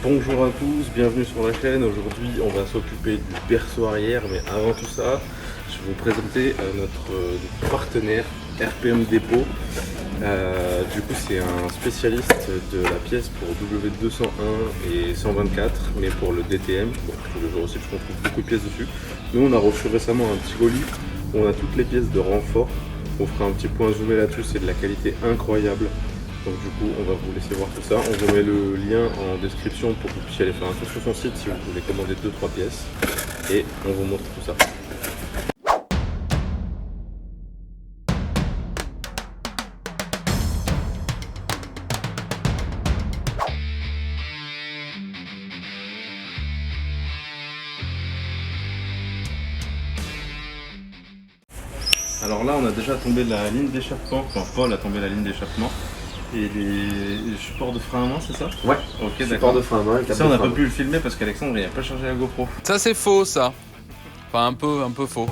Bonjour à tous, bienvenue sur la chaîne. Aujourd'hui on va s'occuper du berceau arrière, mais avant tout ça, je vais vous présenter notre partenaire RPM Dépôt. Du coup c'est un spécialiste de la pièce pour W201 et 124, mais pour le DTM, bon, je le jour aussi parce qu'on trouve beaucoup de pièces dessus. Nous on a reçu récemment un petit colis où on a toutes les pièces de renfort. On fera un petit point zoomé là-dessus, c'est de la qualité incroyable. Donc du coup on va vous laisser voir tout ça. On vous met le lien en description pour que vous puissiez aller faire un tour sur son site si vous voulez commander 2-3 pièces. Et on vous montre tout ça. Alors là on a déjà tombé la ligne d'échappement, enfin Paul a tombé la ligne d'échappement. Et les supports de frein à main, c'est ça? Ouais, ok, support de frein à main. Ça on n'a pas pu le filmer parce qu'Alexandre il n'a pas chargé la GoPro. Ça c'est faux ça. Enfin un peu faux.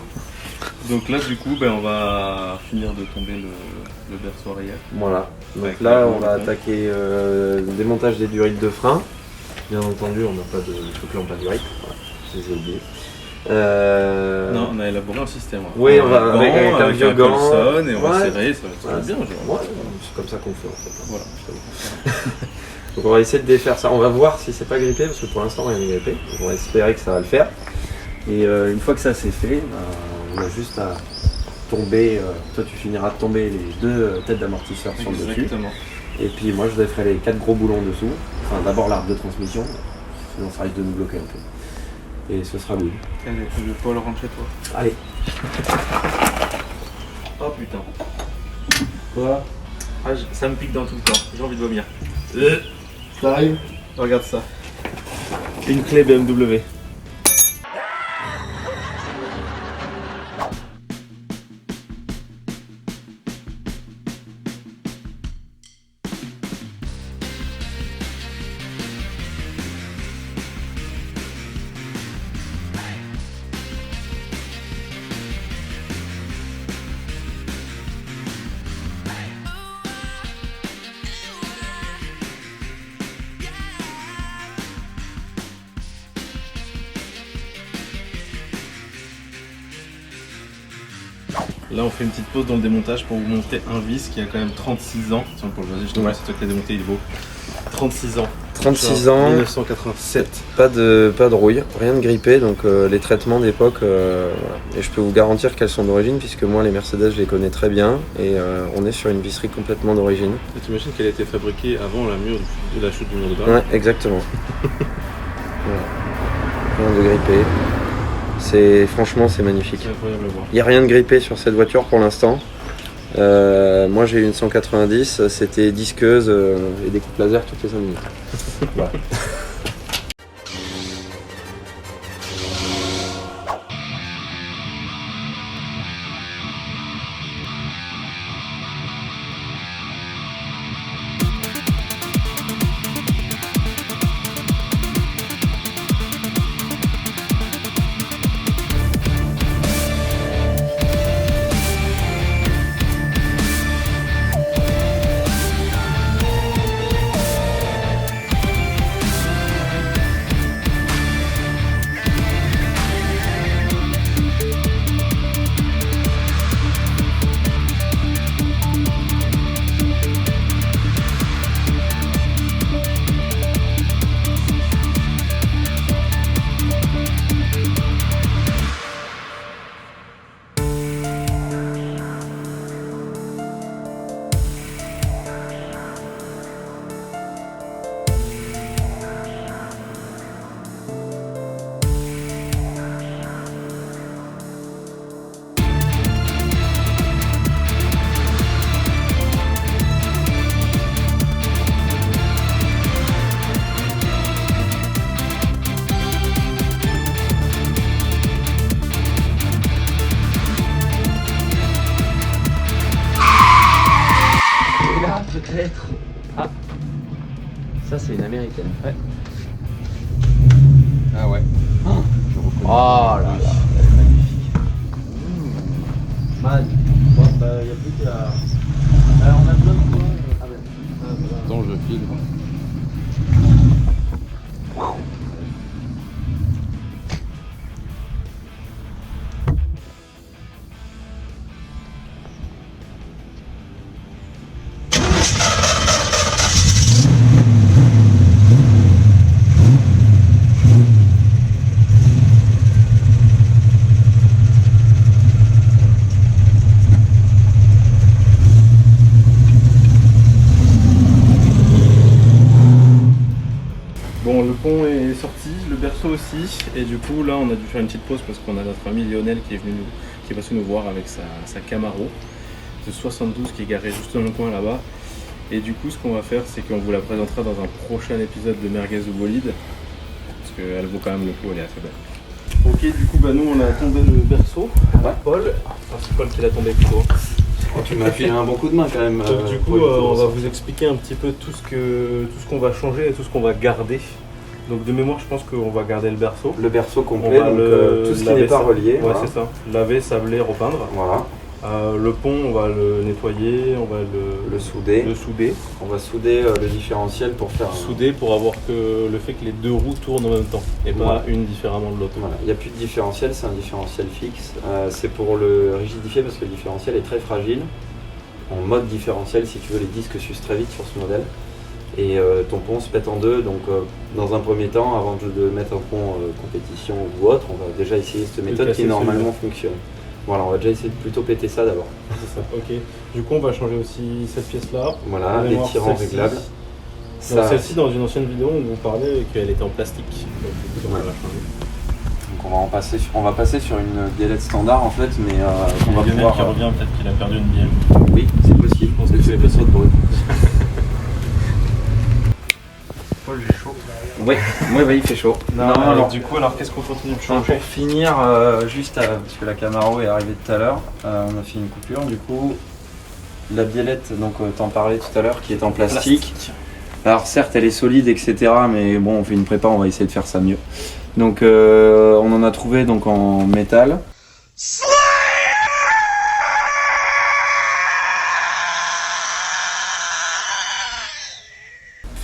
Donc là du coup on va finir de tomber le berceau arrière. Voilà, donc avec là on va attaquer le démontage des durites de frein. Bien entendu on n'a pas de choc-lampe à durite, voilà, je les ai oubliés. Non, on a élaboré un système. Oui, on va avec un vieux gant. Et on va serrer, ça va être bien. Ouais, c'est comme ça qu'on fait en fait. Voilà. Donc on va essayer de défaire ça. On va voir si c'est pas grippé parce que pour l'instant rien n'est grippé. Donc on va espérer que ça va le faire. Et une fois que ça c'est fait, on a juste à tomber. Toi tu finiras de tomber les deux têtes d'amortisseur sur le dessus. Et puis moi je déferai les 4 gros boulons dessous. Enfin d'abord l'arbre de transmission, sinon ça risque de nous bloquer un peu. Et ce sera good. Allez, je vais pas le rentrer toi. Allez. Oh putain. Quoi? Ça me pique dans tout le corps, j'ai envie de vomir. Ça arrive? Regarde ça. Une clé BMW. Là on fait une petite pause dans le démontage pour vous montrer un vis qui a quand même 36 ans. Tiens pour le vas-y, je te vois, c'est toi qui l'as démonté, il est beau. 36 ans. 36 ans. 1987. Pas de rouille, rien de grippé, donc les traitements d'époque, voilà. Et je peux vous garantir qu'elles sont d'origine puisque moi les Mercedes je les connais très bien et on est sur une visserie complètement d'origine. Et t'imagines qu'elle a été fabriquée avant la chute du mur de Berlin? Ouais, exactement. Voilà. Rien de grippé. Franchement c'est magnifique. C'est incroyable à voir. Il n'y a rien de grippé sur cette voiture pour l'instant. Moi j'ai eu une 190, c'était disqueuse et des coupes laser toutes les 5 minutes. Voilà. Peut-être. Ah, ça c'est une américaine. Ouais. Ah ouais. Oh, là là, elle est magnifique. Man. Bon, bah, il n'y a plus qu'à. Alors, on a besoin de quoi? Ah ben. Attends, je filme. le pont est sorti, le berceau aussi, et du coup là on a dû faire une petite pause parce qu'on a notre ami Lionel qui est passé nous voir avec sa Camaro de 72 qui est garée juste dans le coin là-bas. Et du coup ce qu'on va faire c'est qu'on vous la présentera dans un prochain épisode de Merguez ou Bolide, parce qu'elle vaut quand même le coup, elle est assez belle. Ok, du coup nous on a tombé le berceau, Paul, enfin c'est Paul qui l'a tombé plutôt. Tu m'as filé un bon coup de main quand même. Donc du coup on va vous expliquer un petit peu tout ce qu'on va changer et tout ce qu'on va garder. Donc de mémoire je pense qu'on va garder le berceau. Le berceau complet, donc tout ce qui n'est pas relié. Ouais, voilà. c'est ça. Laver, sabler, repeindre. Voilà. Le pont on va le nettoyer, on va le souder. On va souder le différentiel pour faire souder pour avoir que le fait que les deux roues tournent en même temps et pas une différemment de l'autre. Voilà. Il n'y a plus de différentiel, c'est un différentiel fixe. C'est pour le rigidifier parce que le différentiel est très fragile. En mode différentiel, si tu veux, les disques s'usent très vite sur ce modèle. Et ton pont se pète en deux, donc dans un premier temps, avant de mettre un pont compétition ou autre, on va déjà essayer cette méthode qui normalement fonctionne. Voilà, on va déjà essayer de plutôt péter ça d'abord. C'est ça, ok. Du coup, on va changer aussi cette pièce-là. Voilà, les tirants réglables. Celle-ci, dans une ancienne vidéo, on vous parlait qu'elle était en plastique. Donc, du coup, on va la changer. Donc on va passer sur une biellette standard en fait, mais on va pouvoir... qui revient, peut-être qu'il a perdu une bielle. Oui, c'est possible, je pense que c'est pas trop de bruit. Paul, j'ai chaud. Oui, il fait chaud. Alors du coup, qu'est-ce qu'on continue de changer? Pour finir, parce que la Camaro est arrivée tout à l'heure, on a fait une coupure. Du coup, la biellette, donc t'en parlais tout à l'heure, qui est en plastique. Alors certes, elle est solide, etc. Mais bon, on fait une prépa, on va essayer de faire ça mieux. Donc, on en a trouvé donc en métal.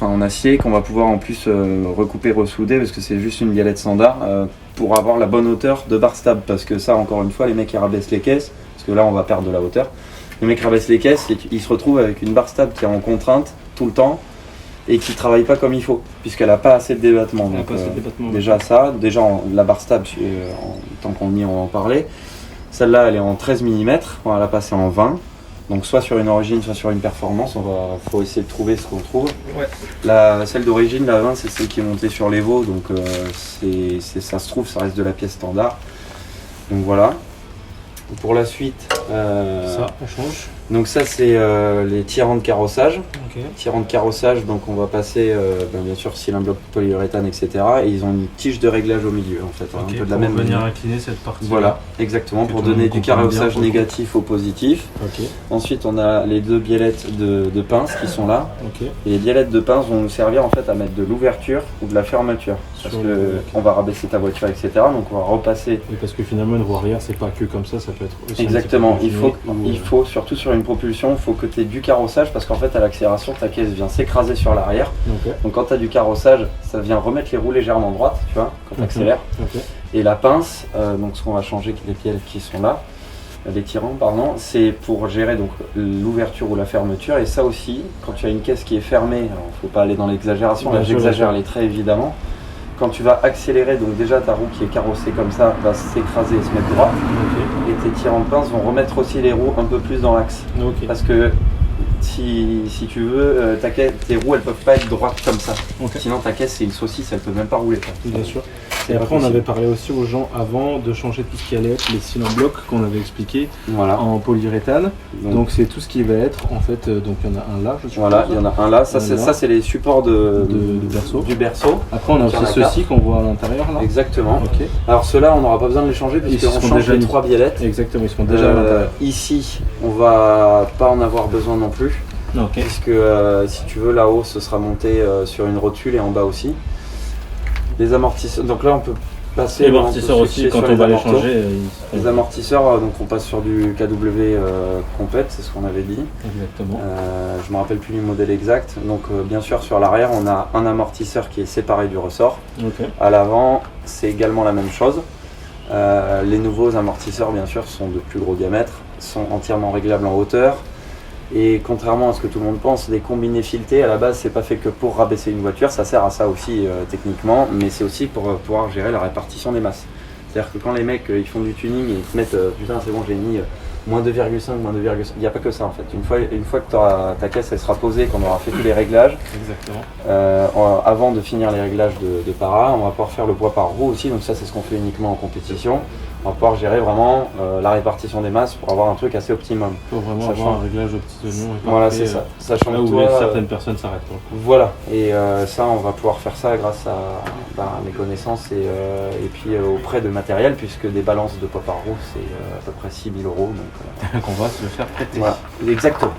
En acier qu'on va pouvoir en plus recouper, ressouder parce que c'est juste une biellette standard pour avoir la bonne hauteur de bar stab, parce que ça encore une fois les mecs ils rabaissent les caisses parce que là on va perdre de la hauteur. Les mecs rabaissent les caisses et ils se retrouvent avec une bar stab qui est en contrainte tout le temps et qui travaille pas comme il faut puisqu'elle a pas assez de débattement. Donc, déjà la bar stab, tant qu'on y on va en parler, celle-là elle est en 13 mm, on va la passer en 20. Donc soit sur une origine, soit sur une performance, faut essayer de trouver ce qu'on trouve. Ouais. Celle d'origine, la 20, c'est celle qui est montée sur l'Evo, donc ça se trouve, ça reste de la pièce standard. Donc voilà. Pour la suite, ça on change. Donc ça c'est les tirants de carrossage. Okay. Tirants de carrossage, donc on va passer bien sûr cylindre bloc polyuréthane, etc. Et ils ont une tige de réglage au milieu en fait, un peu de la même manière. Venir incliner cette partie. Voilà, exactement, pour donner du carrossage négatif au positif. Okay. Ensuite on a les deux biellettes de pince qui sont là. Okay. Et les biellettes de pince vont nous servir en fait à mettre de l'ouverture ou de la fermeture. Parce que on va rabaisser ta voiture, etc. Donc on va repasser. Et parce que finalement une roue arrière c'est pas que comme ça peut être aussi. Exactement, il faut surtout sur une propulsion, il faut que tu aies du carrossage parce qu'en fait à l'accélération ta caisse vient s'écraser sur l'arrière. Okay. Donc quand tu as du carrossage, ça vient remettre les roues légèrement droites, tu vois, quand tu accélères. Okay. Et la pince, donc ce qu'on va changer, les pieds qui sont là, les tirants pardon, c'est pour gérer donc l'ouverture ou la fermeture. Et ça aussi, quand tu as une caisse qui est fermée, il ne faut pas aller dans l'exagération, là j'exagère les traits évidemment. Quand tu vas accélérer, donc déjà ta roue qui est carrossée comme ça va s'écraser et se mettre droite. Okay. Et tes tirants de pince vont remettre aussi les roues un peu plus dans l'axe. Okay. Parce que si tu veux, tes roues elles peuvent pas être droites comme ça. Okay. Sinon ta caisse c'est une saucisse, elle peut même pas rouler. Bien sûr. Et après on avait parlé aussi aux gens avant de changer tout ce qui allait être les cylindres blocs qu'on avait expliqué en polyuréthane. Donc c'est tout ce qui va être en fait, donc il y en a un là je suppose. Voilà, il y en a un là, ça c'est les supports du berceau. Après on a aussi ceux-ci qu'on voit à l'intérieur là. Exactement. Okay. Alors ceux-là on n'aura pas besoin de les changer puisqu'on change les 3 biellettes. Exactement, ils seront déjà à l'intérieur. Ici on va pas en avoir besoin non plus. Okay. Puisque si tu veux là-haut ce sera monté sur une rotule et en bas aussi. Les amortisseurs, donc là on peut passer. Les amortisseurs aussi quand on va les changer. Les amortisseurs, donc on passe sur du KW Compet, c'est ce qu'on avait dit. Exactement. Je me rappelle plus du modèle exact. Donc bien sûr sur l'arrière on a un amortisseur qui est séparé du ressort. Okay. À l'avant c'est également la même chose. Les nouveaux amortisseurs bien sûr sont de plus gros diamètre, sont entièrement réglables en hauteur. Et contrairement à ce que tout le monde pense, les combinés filetés à la base c'est pas fait que pour rabaisser une voiture, ça sert à ça aussi techniquement, mais c'est aussi pour pouvoir gérer la répartition des masses. C'est-à-dire que quand les mecs ils font du tuning et ils se mettent putain c'est bon j'ai mis moins 2,5, moins 2,5. Il n'y a pas que ça en fait. Une fois que ta caisse elle sera posée, qu'on aura fait tous les réglages, avant de finir les réglages de para, on va pouvoir faire le poids par roue aussi. Donc ça c'est ce qu'on fait uniquement en compétition. On va pouvoir gérer vraiment la répartition des masses pour avoir un truc assez optimum. Pour vraiment avoir un réglage aux petits oignons. Voilà, c'est ça. Sachant là où toi, certaines personnes s'arrêtent. Voilà, et ça on va pouvoir faire ça grâce à mes connaissances et puis auprès de matériel, puisque des balances de poids par roue c'est à peu près 6 000 €. Donc on va se le faire prêter. Voilà, exactement.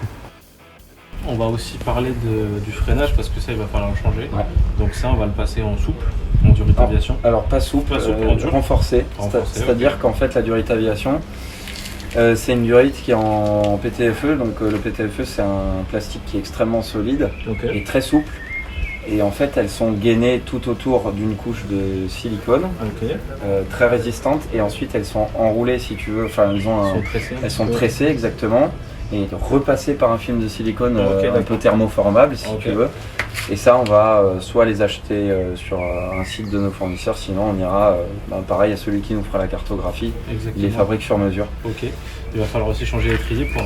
On va aussi parler du freinage parce que ça il va falloir le changer. Ouais. Donc ça on va le passer en souple, en durite aviation. Alors pas souple, en dur. Renforcé. C'est-à-dire qu'en fait la durite aviation, c'est une durite qui est en PTFE. Donc le PTFE c'est un plastique qui est extrêmement solide et très souple. Et en fait elles sont gainées tout autour d'une couche de silicone, très résistante. Et ensuite elles sont enroulées si tu veux, enfin elles sont tressées exactement. Et repassées par un film de silicone un peu thermoformable si tu veux. Et ça on va soit les acheter sur un site de nos fournisseurs, sinon on ira pareil à celui qui nous fera la cartographie. Exactement. Il les fabrique sur mesure. Ok. Il va falloir aussi changer l'étrier pour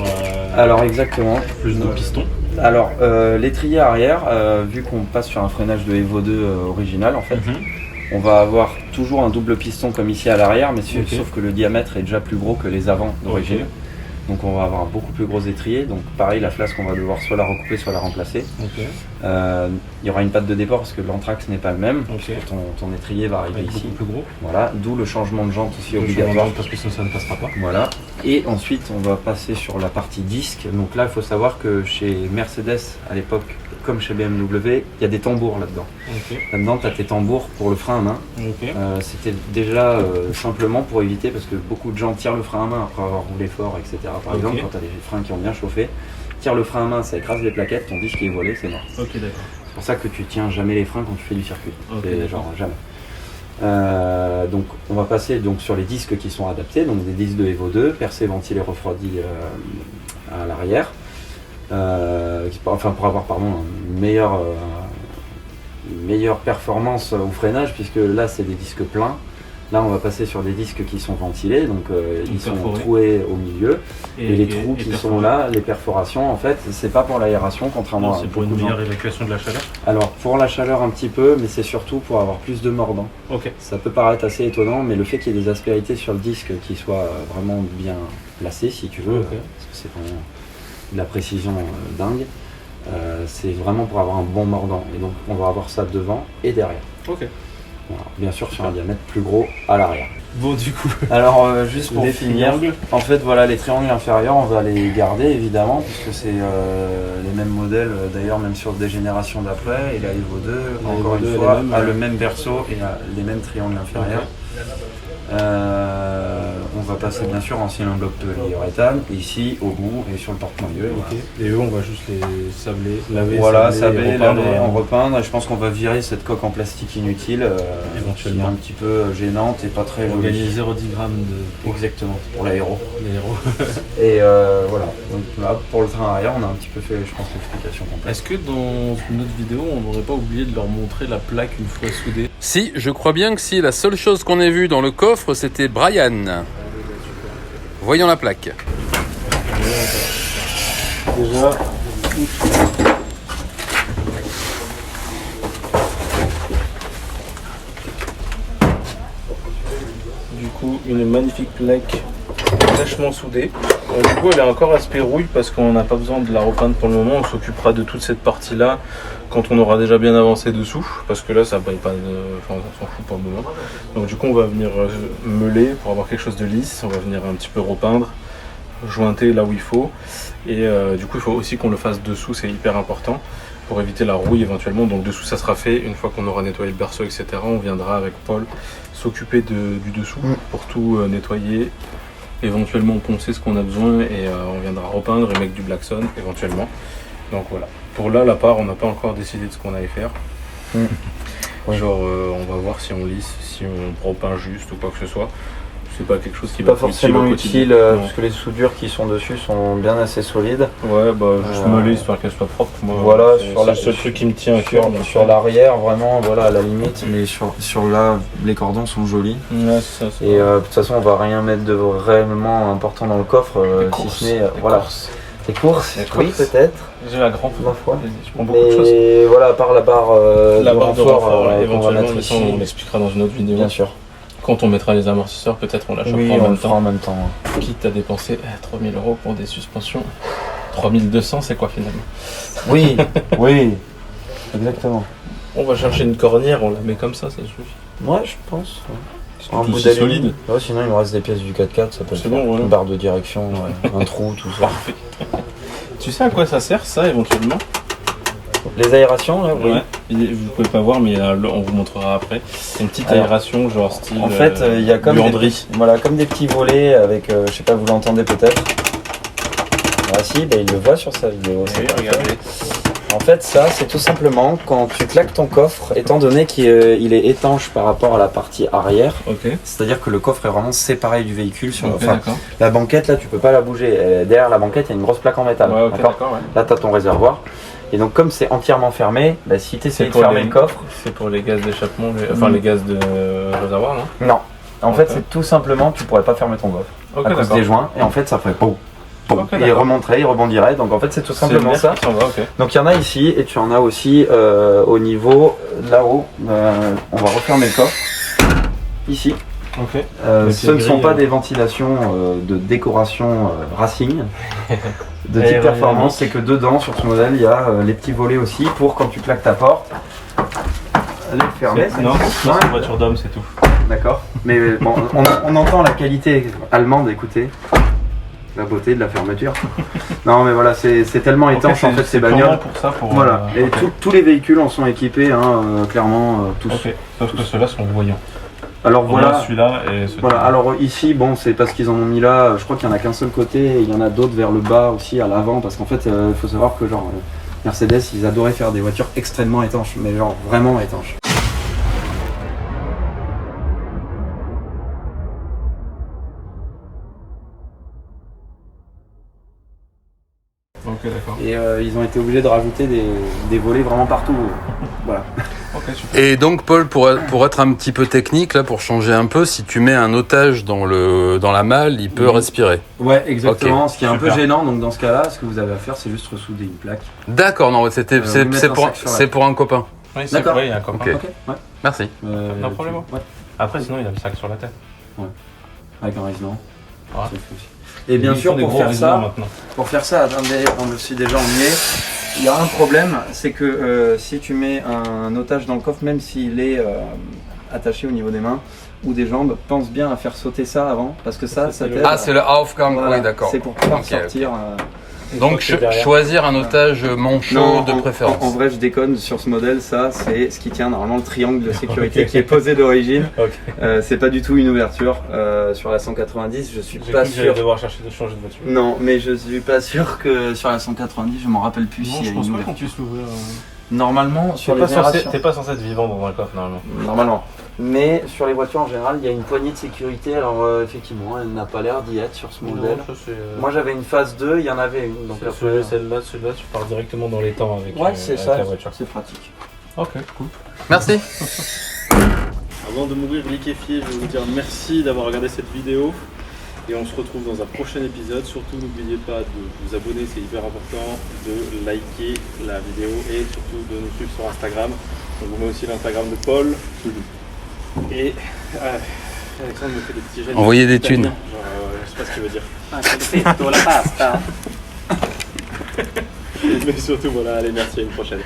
alors exactement plus de pistons. Alors l'étrier arrière, vu qu'on passe sur un freinage de Evo 2 original en fait, on va avoir toujours un double piston comme ici à l'arrière, mais sauf que le diamètre est déjà plus gros que les avants d'origine. Donc on va avoir un beaucoup plus gros étrier, donc pareil la flasque on va devoir soit la recouper soit la remplacer. Il y aura une patte de déport parce que l'anthrax n'est pas le même, parce que ton étrier va arriver ici. Beaucoup plus gros. Voilà, d'où le changement de jante aussi obligatoire. Parce que sinon ça ne passera pas. Voilà. Et ensuite on va passer sur la partie disque. Donc là il faut savoir que chez Mercedes à l'époque, comme chez BMW, il y a des tambours là-dedans. Là-dedans tu as tes tambours pour le frein à main. C'était déjà simplement pour éviter, parce que beaucoup de gens tirent le frein à main après avoir roulé fort, etc. Par exemple, quand tu as des freins qui ont bien chauffé, tire le frein à main, ça écrase les plaquettes, ton disque est volé, c'est mort. C'est pour ça que tu tiens jamais les freins quand tu fais du circuit. Genre jamais. Donc on va passer donc sur les disques qui sont adaptés, donc des disques de Evo 2, percés, ventilés, refroidis à l'arrière. Pour avoir une meilleure performance au freinage, puisque là c'est des disques pleins. Là on va passer sur des disques qui sont ventilés, donc ils sont troués au milieu, et les trous qui sont là, les perforations en fait, c'est pas pour l'aération contrairement à... C'est pour une meilleure évacuation de la chaleur. Alors pour la chaleur un petit peu, mais c'est surtout pour avoir plus de mordant. Ça peut paraître assez étonnant, mais le fait qu'il y ait des aspérités sur le disque qui soient vraiment bien placées si tu veux, parce que c'est vraiment de la précision dingue, c'est vraiment pour avoir un bon mordant, et donc on va avoir ça devant et derrière. Voilà. Bien sûr sur un diamètre plus gros à l'arrière. Bon du coup, alors juste pour finir, en fait voilà, les triangles inférieurs on va les garder évidemment, puisque c'est les mêmes modèles d'ailleurs même sur des générations d'après, et la Evo 2 encore une fois a le même berceau et a les mêmes triangles inférieurs. On va passer bien sûr en cylindre bloc de polyuréthane ici au bout et sur le porte-maillot. Et eux on va juste les sabler, laver, laver, en repeindre. Et je pense qu'on va virer cette coque en plastique inutile, éventuellement qui est un petit peu gênante et pas très jolie. Gagner 0,10 g de... Exactement, pour l'aéro. Et voilà, donc là pour le train arrière on a un petit peu fait, je pense, l'explication complète. Est-ce que dans une autre vidéo on n'aurait pas oublié de leur montrer la plaque une fois soudée? Si, je crois bien que si, la seule chose qu'on ait vue dans le coffre, c'était Brian. Voyons la plaque. Déjà, du coup, une magnifique plaque fraîchement soudée. Du coup, elle est encore aspect rouille parce qu'on n'a pas besoin de la repeindre pour le moment. On s'occupera de toute cette partie-là quand on aura déjà bien avancé dessous, parce que là, ça paye pas on s'en fout pour le moment. Donc du coup, on va venir meuler pour avoir quelque chose de lisse. On va venir un petit peu repeindre, jointer là où il faut. Et du coup, il faut aussi qu'on le fasse dessous, c'est hyper important, pour éviter la rouille éventuellement. Donc dessous, ça sera fait une fois qu'on aura nettoyé le berceau, etc. On viendra avec Paul s'occuper du dessous pour tout nettoyer, éventuellement poncer ce qu'on a besoin, et on viendra repeindre et mettre du blackson éventuellement. Donc voilà. Pour là, la part, on n'a pas encore décidé de ce qu'on allait faire. Genre, on va voir si on lisse, si on repeint juste ou quoi que ce soit. c'est pas quelque chose qui Pas va être forcément au utile quotidien. Non. parce que les soudures qui sont dessus sont bien assez solides. Ouais, bah juste moller histoire qu'elle soit propre. Moi, Voilà, c'est sur le seul truc qui me tient à cœur. Sur l'arrière, vraiment, voilà, à la limite, mais sur là, les cordons sont jolis. Ouais, c'est ça. Et de toute façon, on va rien mettre de réellement important dans le coffre, si ce n'est voilà. Les courses, Les oui, courses. peut-être. J'ai la grande Ma foi. Je prends beaucoup de choses. Mais voilà, à part la barre La de barre de renfort, renfort, qu'on va éventuellement, mettre mais ça, ici. on l'expliquera dans une autre vidéo. Bien sûr. Quand on mettra les amortisseurs, peut-être on la chopera Oui, en on le même fera temps. en même temps. Quitte à dépenser 3000 € pour des suspensions. 3200, c'est quoi finalement? Oui, oui, exactement. On va chercher une cornière, on la met comme ça suffit. Moi, je pense. C'est Un tout bout aussi d'aluminium. solide. Ouais, sinon, il me reste des pièces du 4x4, ça peut C'est le faire. bon, voilà. Une barre de direction, ouais, un trou, tout ça. Parfait. Tu sais à quoi ça sert ça éventuellement? Les aérations, là, oui. Ouais. Vous pouvez pas voir, mais on vous montrera après. C'est une petite Alors, aération, genre style. En fait, il y a comme buanderie. voilà, comme des petits volets avec, je sais pas, vous l'entendez peut-être. Ah si, bah, il le voit sur sa vidéo. c'est Oui, parfait. regardez. En fait, ça, c'est tout simplement quand tu claques ton coffre, étant donné qu'il est étanche par rapport à la partie arrière, Ok. c'est-à-dire que le coffre est vraiment séparé du véhicule. Ok, Enfin, d'accord. la banquette, là, tu peux pas la bouger. Derrière la banquette, il y a une grosse plaque en métal. Ouais, ok, d'accord d'accord, ouais. Là, tu as ton réservoir. Et donc, comme c'est entièrement fermé, bah, si tu essayes de pour fermer les- le coffre, C'est pour les gaz d'échappement, enfin les gaz de réservoir, non? non. En fait, Ok. c'est tout simplement, tu pourrais pas fermer ton coffre Ok, à cause d'accord. des joints. Et en fait, ça ferait poum, poum. Ok, Il d'accord. remonterait, il rebondirait. Donc, en fait, c'est tout C'est simplement l'air ça. qui s'en va, ok. Donc, il y en a ici et tu en as aussi au niveau là-haut. On va refermer le coffre. Ici. Ok. Ce ne sont grilles, pas des ventilations de décoration Racing de type Aérodynamique. performance, c'est que dedans sur ce modèle il y a les petits volets aussi pour quand tu claques ta porte. Elle est fermée. Non, Ouais, c'est une voiture d'homme, c'est tout. D'accord. Mais bon, on entend la qualité allemande, écoutez. La beauté de la fermeture. Non mais voilà, c'est tellement étanche en fait ces vraiment bagnoles. pour ça, pour. Voilà. Et ok. tous les véhicules en sont équipés, hein, clairement tous. Ok. Sauf que ceux-là sont voyants. Alors Voilà voilà. celui-là et celui-là. Voilà, alors ici, bon, c'est parce qu'ils en ont mis là, je crois qu'il n'y en a qu'un seul côté, et il y en a d'autres vers le bas aussi, à l'avant, parce qu'en fait, il faut savoir que genre, Mercedes, ils adoraient faire des voitures extrêmement étanches, mais genre vraiment étanches. Ok, d'accord. Et ils ont été obligés de rajouter des volets vraiment partout. Voilà. Ok, super. Et donc, Paul, pour être un petit peu technique, là, pour changer un peu, si tu mets un otage dans la malle, il peut Oui. respirer. Ouais, exactement. Ok, Ce qui est un peu super. gênant, donc dans ce cas-là, ce que vous avez à faire, c'est juste ressouder une plaque. D'accord, non, vous c'est mettez un sac sur la c'est pour un copain. Oui, c'est D'accord. vrai, il y a un copain. Ok. Ouais. Merci. Non, problème. Ouais. Après, sinon, il a le sac sur la tête. Avec un résident. Ah. Ça fait aussi. Et bien Ils sûr, font des pour gros faire résidents ça, maintenant. attendez, on le sait déjà, on y est. Il y a un problème, c'est que si tu mets un otage dans le coffre, même s'il est attaché au niveau des mains ou des jambes, pense bien à faire sauter ça avant, parce que ça t'aide. Ah, c'est le Aufgang, Voilà, oui, d'accord. c'est pour pouvoir Ok, sortir. Donc, c'est derrière. choisir un otage manchot Non, de préférence. en vrai, je déconne sur ce modèle, ça, c'est ce qui tient normalement le triangle de sécurité qui est posé d'origine. Ok. C'est pas du tout une ouverture sur la 190, je suis J'ai pas cru que j'allais sûr. devoir chercher de changer de voiture. Non, mais je suis pas sûr que sur la 190, je m'en rappelle plus Non, s'il y je a pense une pas ouverture. qu'on puisse l'ouvrir. Normalement, sur les T'es générations... pas censé être vivant dans un coffre normalement. Normalement. Mais sur les voitures en général, il y a une poignée de sécurité. Alors effectivement, elle n'a pas l'air d'y être sur ce modèle. Non, ça, c'est, Moi j'avais une phase 2, il y en avait une. Donc c'est après, celui-là, tu pars directement dans les temps avec, ouais, c'est avec ça. la voiture. C'est pratique. Ok, cool. Merci. Avant de mourir liquéfié, je vais vous dire merci d'avoir regardé cette vidéo et on se retrouve dans un prochain épisode. Surtout n'oubliez pas de vous abonner, c'est hyper important, de liker la vidéo et surtout de nous suivre sur Instagram. On vous met aussi l'Instagram de Paul et Alexandre me fait des petits gestes. Envoyer des thunes. Genre, je sais pas ce qu'il veut dire. Mais surtout voilà, allez merci, à une prochaine.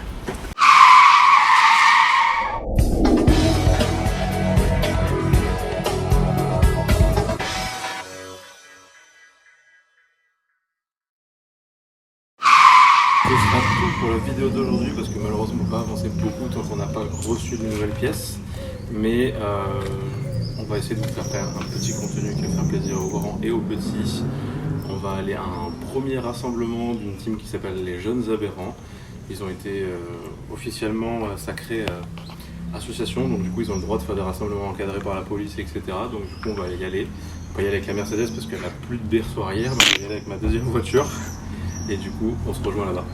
Ce sera tout pour la vidéo d'aujourd'hui parce que malheureusement on ne peut pas avancer beaucoup tant qu'on n'a pas reçu de nouvelles pièces. Mais on va essayer de vous faire un petit contenu qui va faire plaisir aux grands et aux petits. On va aller à un premier rassemblement d'une team qui s'appelle les Jeunes Aberrants. Ils ont été officiellement sacrés association, donc du coup ils ont le droit de faire des rassemblements encadrés par la police, etc. Donc du coup on va y aller. pas y aller avec la Mercedes parce qu'elle n'a plus de berceau arrière, donc je vais y aller avec ma deuxième voiture. Et du coup, on se rejoint là-bas.